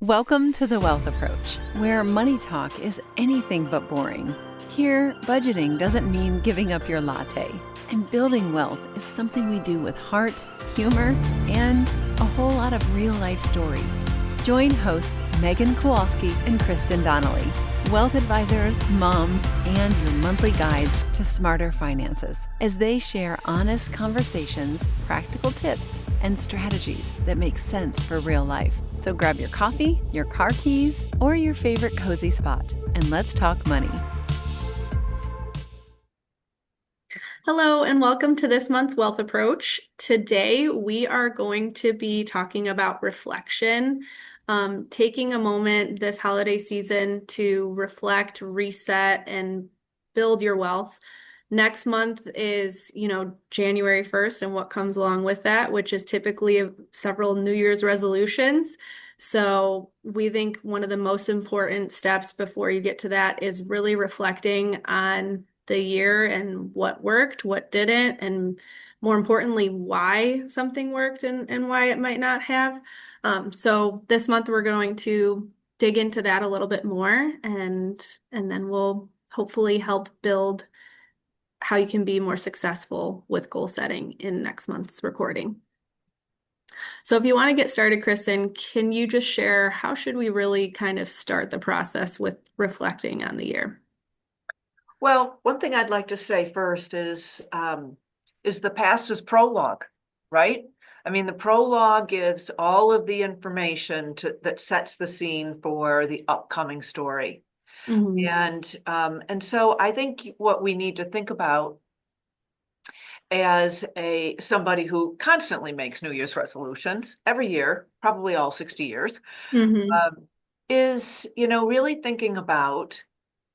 Welcome to The Wealth Approach, where money talk is anything but boring. Here, budgeting doesn't mean giving up your latte, and building wealth is something we do with heart, humor, and a whole lot of real-life stories. Join hosts Megan Kowalski and Kristin Donnelley, wealth advisors, moms, and your monthly guides to smarter finances, as they share honest conversations, practical tips, and strategies that make sense for real life. So grab your coffee, your car keys, or your favorite cozy spot, and let's talk money. Hello, and welcome to this month's Wealth Approach. Today, we are going to be talking about reflection, taking a moment this holiday season to reflect, reset, and build your wealth. Next month is, January 1st and what comes along with that, which is typically several New Year's resolutions. So we think one of the most important steps before you get to that is really reflecting on the year and what worked, what didn't, and more importantly, why something worked and why it might not have. So this month we're going to dig into that a little bit more, and then we'll hopefully help build how you can be more successful with goal setting in next month's recording. So if you want to get started, Kristin, can you just share how should we really kind of start the process with reflecting on the year? Well, one thing I'd like to say first is the past is prologue, right? I mean, the prologue gives all of the information that sets the scene for the upcoming story. Mm-hmm. And so I think what we need to think about as somebody who constantly makes New Year's resolutions every year, probably all 60 years, Mm-hmm. is, really thinking about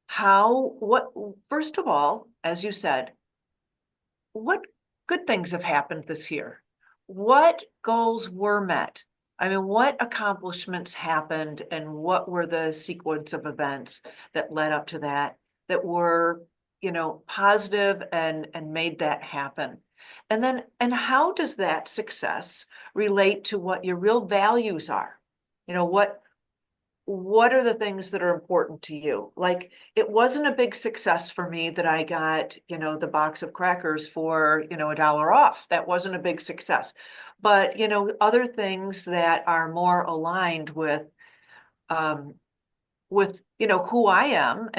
first of all, as you said, what good things have happened this year? What goals were met? I mean, what accomplishments happened and what were the sequence of events that led up to that were, positive and made that happen? And how does that success relate to what your real values are? What are the things that are important to you? Like, it wasn't a big success for me that I got, the box of crackers for, $1 off. That wasn't a big success. But, other things that are more aligned um, who I am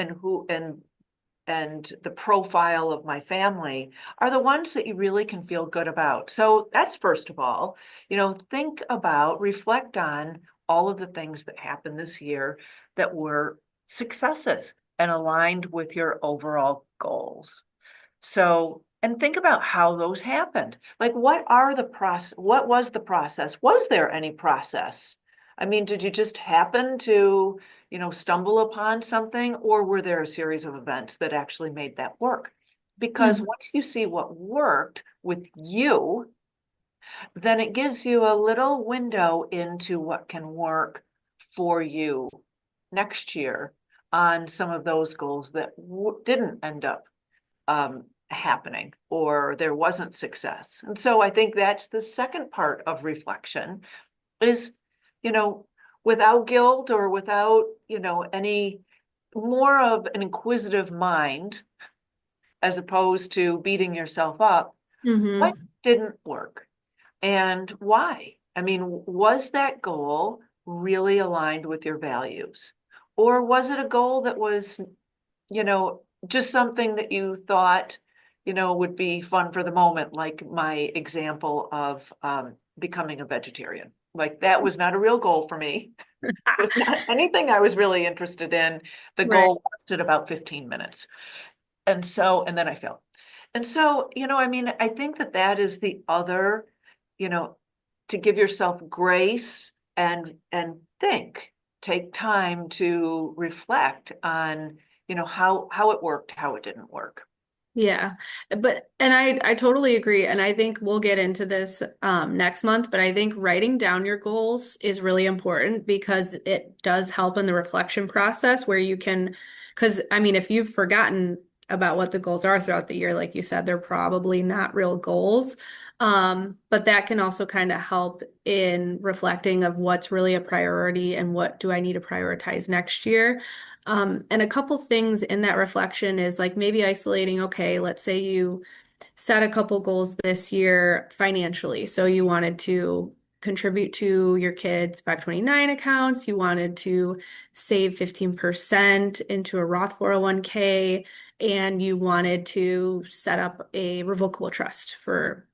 and the profile of my family are the ones that you really can feel good about. So that's first of all, reflect on all of the things that happened this year that were successes and aligned with your overall goals. So, and think about how those happened. Like, what was the process? Was there any process? I mean, did you just happen to, stumble upon something, or were there a series of events that actually made that work? Because Mm-hmm. once you see what worked with you, then it gives you a little window into what can work for you next year on some of those goals that didn't end up happening, or there wasn't success. And so I think that's the second part of reflection is, you know, without guilt or without, any more of an inquisitive mind, as opposed to beating yourself up, what Mm-hmm. didn't work and why? I mean, was that goal really aligned with your values? Or was it a goal that was, just something that you thought, would be fun for the moment, like my example of becoming a vegetarian? Like, that was not a real goal for me. It was not anything I was really interested in. The Right. goal lasted about 15 minutes. And then I failed. And so, I mean, I think that is the other, you know, to give yourself grace and take time to reflect on, how it worked, how it didn't work. Yeah. And I totally agree. And I think we'll get into this next month, but I think writing down your goals is really important because it does help in the reflection process where you can, because I mean, if you've forgotten about what the goals are throughout the year, like you said, they're probably not real goals. But that can also kind of help in reflecting of what's really a priority and what do I need to prioritize next year. And a couple things in that reflection is like maybe isolating, okay, let's say you set a couple goals this year financially. So you wanted to contribute to your kids' 529 accounts, you wanted to save 15% into a Roth 401k, and you wanted to set up a revocable trust for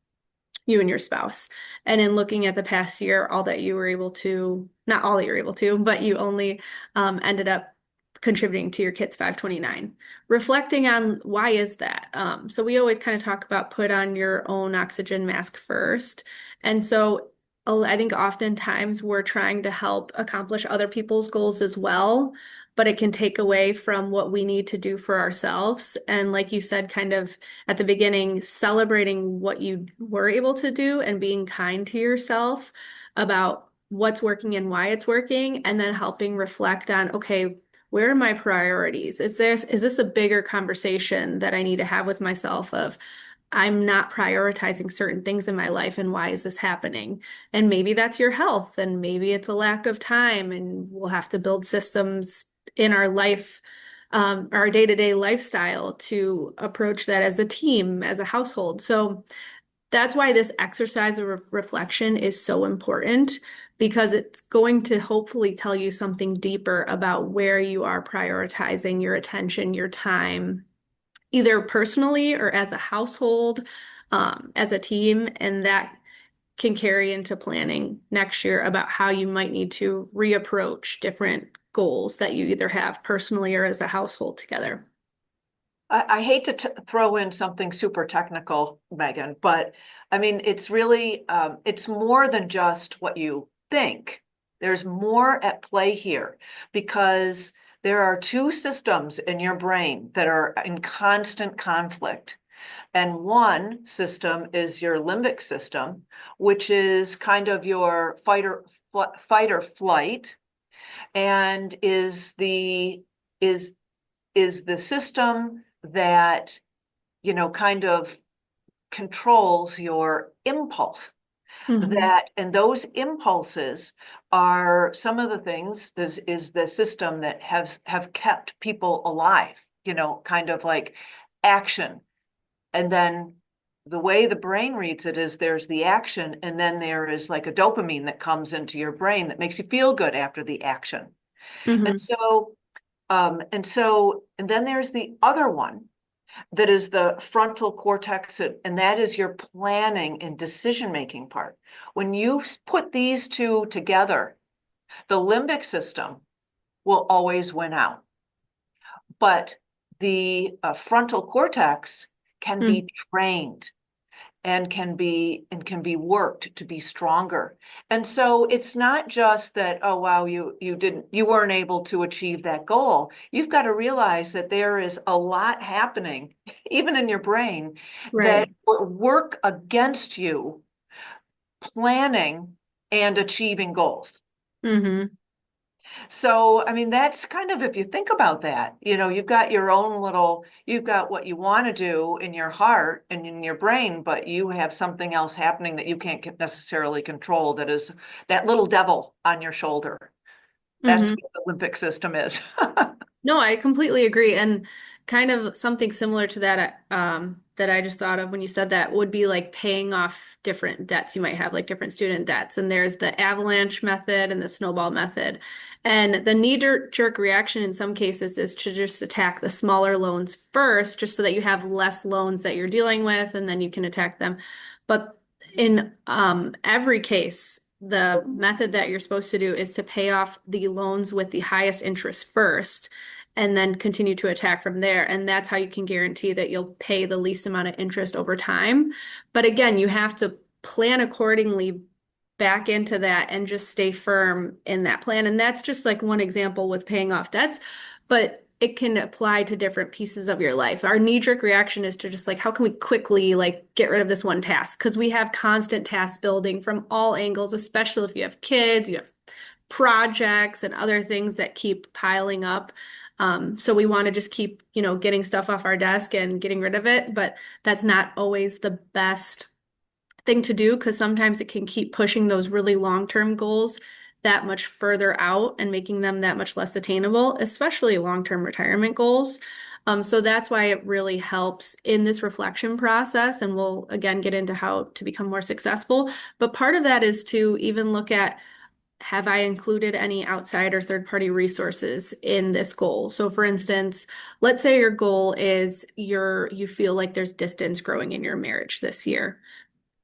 you and your spouse. And in looking at the past year, all that you were able to, not all that you were able to, but you only ended up contributing to your kids' 529. Reflecting on why is that? So we always kind of talk about put on your own oxygen mask first. And so I think oftentimes we're trying to help accomplish other people's goals as well, but it can take away from what we need to do for ourselves. And like you said, kind of at the beginning, celebrating what you were able to do and being kind to yourself about what's working and why it's working, and then helping reflect on, okay, where are my priorities? Is this a bigger conversation that I need to have with myself of I'm not prioritizing certain things in my life and why is this happening? And maybe that's your health and maybe it's a lack of time and we'll have to build systems in our life, our day-to-day lifestyle to approach that as a team, as a household. So that's why this exercise of reflection is so important because it's going to hopefully tell you something deeper about where you are prioritizing your attention, your time, either personally or as a household, as a team, and that can carry into planning next year about how you might need to reapproach different goals that you either have personally or as a household together. I hate to throw in something super technical, Megan, but I mean, it's really, it's more than just what you think. There's more at play here because there are two systems in your brain that are in constant conflict. And one system is your limbic system, which is kind of your fight or flight, and is the system that, kind of controls your impulse. Mm-hmm. And those impulses are some of the things is the system that have kept people alive, kind of like action. And then the way the brain reads it is there's the action, and then there is like a dopamine that comes into your brain that makes you feel good after the action. And Mm-hmm. so and then there's the other one that is the frontal cortex, and that is your planning and decision-making part. When you put these two together, the limbic system will always win out. But the frontal cortex can be trained and can be worked to be stronger. And so it's not just that, oh wow, you weren't able to achieve that goal. You've got to realize that there is a lot happening even in your brain that Right. work against you planning and achieving goals. Mm-hmm. So, I mean, that's kind of, if you think about that, you've got you've got what you want to do in your heart and in your brain, but you have something else happening that you can't necessarily control. That is that little devil on your shoulder. That's Mm-hmm. what the limbic system is. No, I completely agree. And kind of something similar to that, that I just thought of when you said that would be like paying off different debts you might have, like different student debts. And there's the avalanche method and the snowball method. And the knee-jerk reaction in some cases is to just attack the smaller loans first, just so that you have less loans that you're dealing with, and then you can attack them. But in every case, the method that you're supposed to do is to pay off the loans with the highest interest first and then continue to attack from there. And that's how you can guarantee that you'll pay the least amount of interest over time. But again, you have to plan accordingly back into that and just stay firm in that plan. And that's just like one example with paying off debts, but it can apply to different pieces of your life. Our knee-jerk reaction is to just like, how can we quickly like get rid of this one task? Because we have constant task building from all angles, especially if you have kids, you have projects and other things that keep piling up. So we want to just keep, getting stuff off our desk and getting rid of it, but that's not always the best thing to do because sometimes it can keep pushing those really long-term goals that much further out and making them that much less attainable, especially long-term retirement goals. So that's why it really helps in this reflection process. And we'll again get into how to become more successful. But part of that is to even look at, have I included any outside or third-party resources in this goal? So for instance, let's say your goal is you feel like there's distance growing in your marriage this year.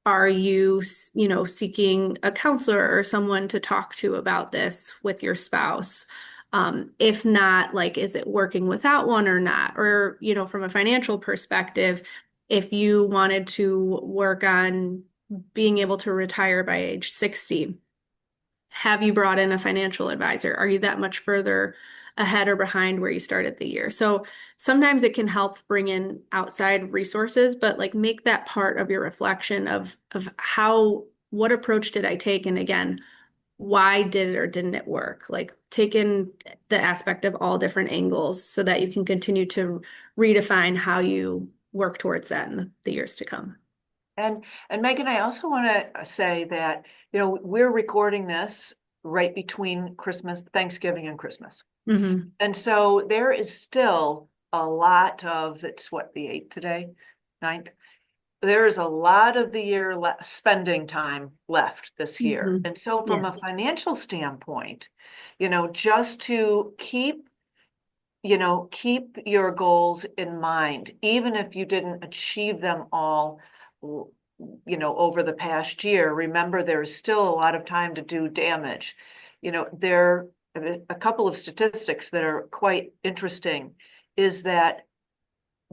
Are you, seeking a counselor or someone to talk to about this with your spouse? If not, like, is it working without one or not? Or, from a financial perspective, if you wanted to work on being able to retire by age 60, have you brought in a financial advisor? Are you that much further ahead or behind where you started the year? So sometimes it can help bring in outside resources, but like make that part of your reflection of what approach did I take? And again, why did it or didn't it work? Like take in the aspect of all different angles so that you can continue to redefine how you work towards that in the years to come. And Megan, I also want to say that, we're recording this right between Thanksgiving and Christmas. Mm-hmm. And so there is still a lot of, it's what, the 8th today, 9th? There is a lot of the year spending time left this year. Mm-hmm. And so from Yeah. a financial standpoint, just to keep your goals in mind, even if you didn't achieve them all, over the past year. Remember, there is still a lot of time to do damage. There are a couple of statistics that are quite interesting is that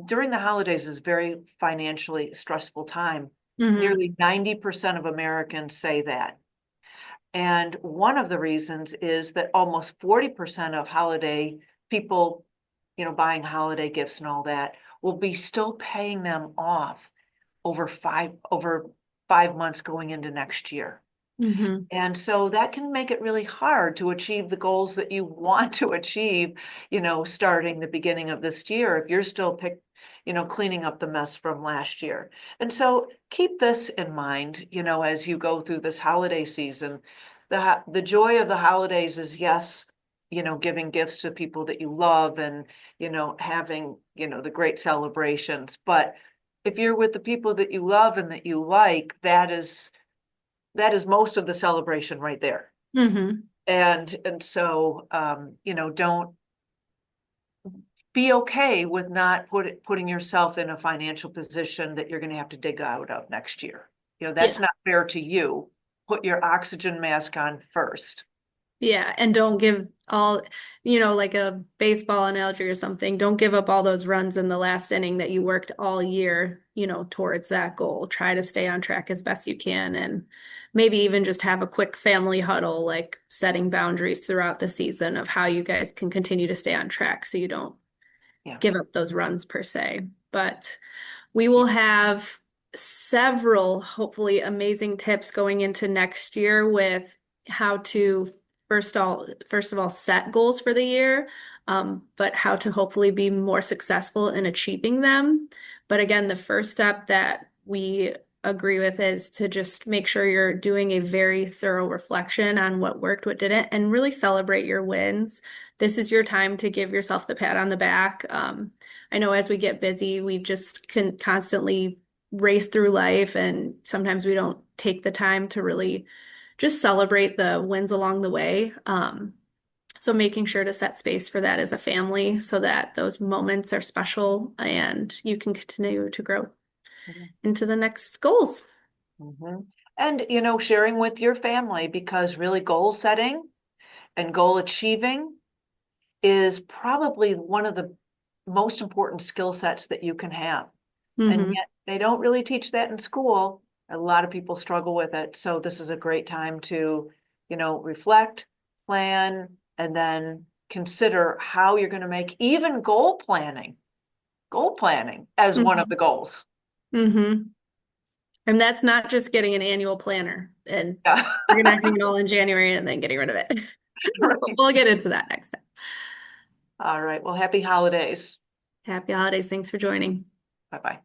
during the holidays is very financially stressful time. Mm-hmm. Nearly 90% of Americans say that. And one of the reasons is that almost 40% of holiday people, buying holiday gifts and all that, will be still paying them off over 5 months going into next year. Mm-hmm. And so that can make it really hard to achieve the goals that you want to achieve, starting the beginning of this year, if you're still cleaning up the mess from last year. And so keep this in mind, as you go through this holiday season. The joy of the holidays is, yes, giving gifts to people that you love and, having, the great celebrations. But if you're with the people that you love and that you like, that is most of the celebration right there. Mm-hmm. And so, don't be okay with not putting yourself in a financial position that you're going to have to dig out of next year. That's Yeah. not fair to you. Put your oxygen mask on first. Yeah, and don't give all, like a baseball analogy or something, don't give up all those runs in the last inning that you worked all year, towards that goal. Try to stay on track as best you can and maybe even just have a quick family huddle, like setting boundaries throughout the season of how you guys can continue to stay on track so you don't Yeah. give up those runs per se. But we will have several, hopefully, amazing tips going into next year with how to first of all set goals for the year, but how to hopefully be more successful in achieving them. But again, the first step that we agree with is to just make sure you're doing a very thorough reflection on what worked, what didn't, and really celebrate your wins. This is your time to give yourself the pat on the back. I know as we get busy, we just can constantly race through life, and sometimes we don't take the time to really just celebrate the wins along the way. So making sure to set space for that as a family so that those moments are special and you can continue to grow into the next goals. Mm-hmm. And, sharing with your family, because really goal setting and goal achieving is probably one of the most important skill sets that you can have. And Mm-hmm. yet they don't really teach that in school. A lot of people struggle with it. So this is a great time to, reflect, plan, and then consider how you're going to make even goal planning as one of the goals. Mm-hmm. And that's not just getting an annual planner and Yeah. organizing it all in January and then getting rid of it. Right. We'll get into that next time. All right. Well, happy holidays. Happy holidays. Thanks for joining. Bye-bye.